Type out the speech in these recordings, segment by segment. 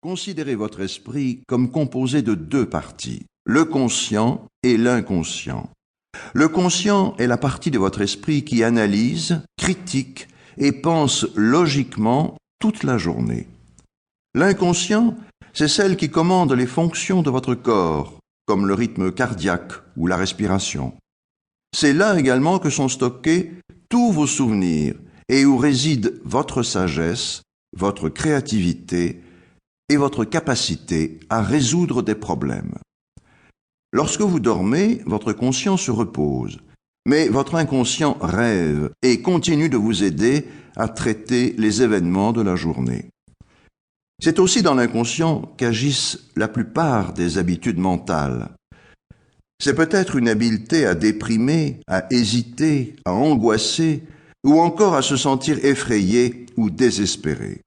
Considérez votre esprit comme composé de deux parties, le conscient et l'inconscient. Le conscient est la partie de votre esprit qui analyse, critique et pense logiquement toute la journée. L'inconscient, c'est celle qui commande les fonctions de votre corps, comme le rythme cardiaque ou la respiration. C'est là également que sont stockés tous vos souvenirs et où réside votre sagesse, votre créativité et votre capacité à résoudre des problèmes. Lorsque vous dormez, votre conscient se repose, mais votre inconscient rêve et continue de vous aider à traiter les événements de la journée. C'est aussi dans l'inconscient qu'agissent la plupart des habitudes mentales. C'est peut-être une habileté à déprimer, à hésiter, à angoisser, ou encore à se sentir effrayé ou désespéré.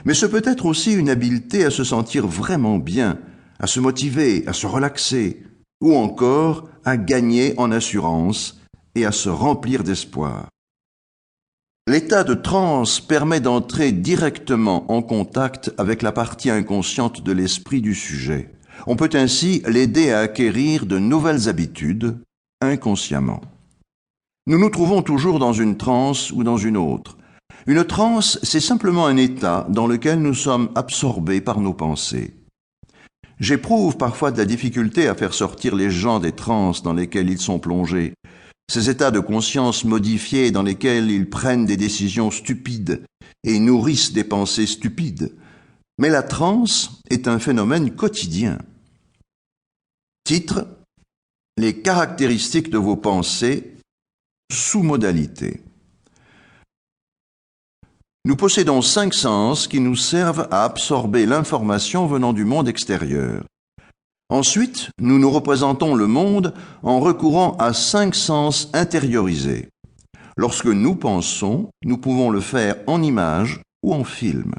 Mais c'est peut-être aussi une habileté à se sentir vraiment bien, à se motiver, à se relaxer, ou encore à gagner en assurance et à se remplir d'espoir. L'état de transe permet d'entrer directement en contact avec la partie inconsciente de l'esprit du sujet. On peut ainsi l'aider à acquérir de nouvelles habitudes inconsciemment. Nous nous trouvons toujours dans une transe ou dans une autre. Une transe, c'est simplement un état dans lequel nous sommes absorbés par nos pensées. J'éprouve parfois de la difficulté à faire sortir les gens des transes dans lesquelles ils sont plongés. Ces états de conscience modifiés dans lesquels ils prennent des décisions stupides et nourrissent des pensées stupides. Mais la transe est un phénomène quotidien. Titre: les caractéristiques de vos pensées, sous-modalités. Nous possédons 5 sens qui nous servent à absorber l'information venant du monde extérieur. Ensuite, nous nous représentons le monde en recourant à 5 sens intériorisés. Lorsque nous pensons, nous pouvons le faire en images ou en film.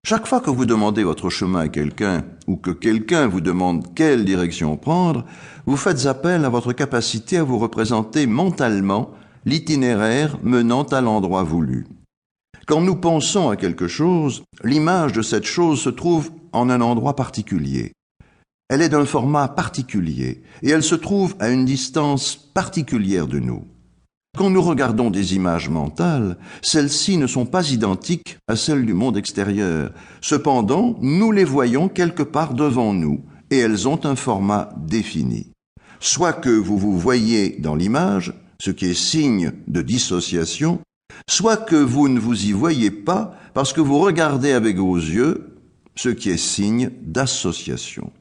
Chaque fois que vous demandez votre chemin à quelqu'un ou que quelqu'un vous demande quelle direction prendre, vous faites appel à votre capacité à vous représenter mentalement l'itinéraire menant à l'endroit voulu. Quand nous pensons à quelque chose, l'image de cette chose se trouve en un endroit particulier. Elle est d'un format particulier et elle se trouve à une distance particulière de nous. Quand nous regardons des images mentales, celles-ci ne sont pas identiques à celles du monde extérieur. Cependant, nous les voyons quelque part devant nous et elles ont un format défini. Soit que vous vous voyez dans l'image, ce qui est signe de dissociation, soit que vous ne vous y voyez pas parce que vous regardez avec vos yeux, ce qui est signe d'association.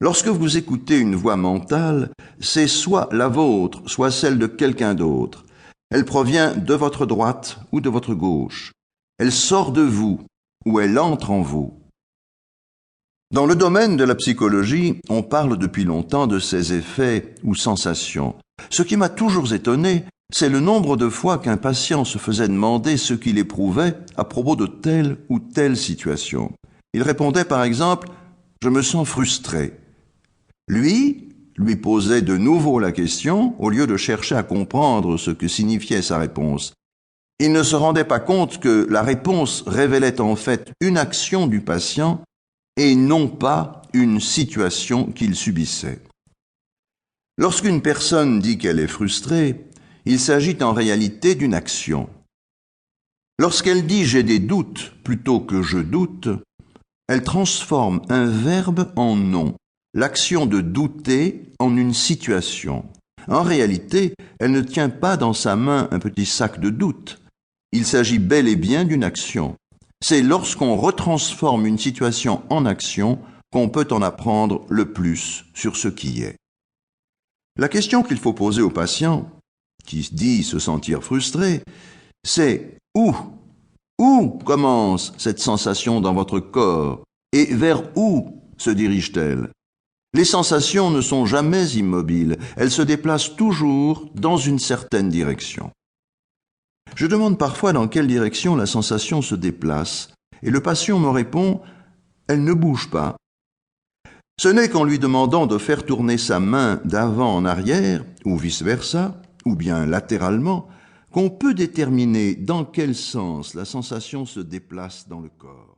Lorsque vous écoutez une voix mentale, c'est soit la vôtre, soit celle de quelqu'un d'autre. Elle provient de votre droite ou de votre gauche. Elle sort de vous ou elle entre en vous. Dans le domaine de la psychologie, on parle depuis longtemps de ces effets ou sensations. Ce qui m'a toujours étonné, c'est le nombre de fois qu'un patient se faisait demander ce qu'il éprouvait à propos de telle ou telle situation. Il répondait par exemple « Je me sens frustré ». Lui posait de nouveau la question au lieu de chercher à comprendre ce que signifiait sa réponse. Il ne se rendait pas compte que la réponse révélait en fait une action du patient et non pas une situation qu'il subissait. Lorsqu'une personne dit qu'elle est frustrée, il s'agit en réalité d'une action. Lorsqu'elle dit « j'ai des doutes » plutôt que « je doute », elle transforme un verbe en nom, l'action de douter en une situation. En réalité, elle ne tient pas dans sa main un petit sac de doute. Il s'agit bel et bien d'une action. C'est lorsqu'on retransforme une situation en action qu'on peut en apprendre le plus sur ce qui est. La question qu'il faut poser au patient, qui dit se sentir frustré, c'est où commence cette sensation dans votre corps et vers où se dirige-t-elle? Les sensations ne sont jamais immobiles, elles se déplacent toujours dans une certaine direction. Je demande parfois dans quelle direction la sensation se déplace, et le patient me répond « elle ne bouge pas ». Ce n'est qu'en lui demandant de faire tourner sa main d'avant en arrière, ou vice-versa, ou bien latéralement, qu'on peut déterminer dans quel sens la sensation se déplace dans le corps.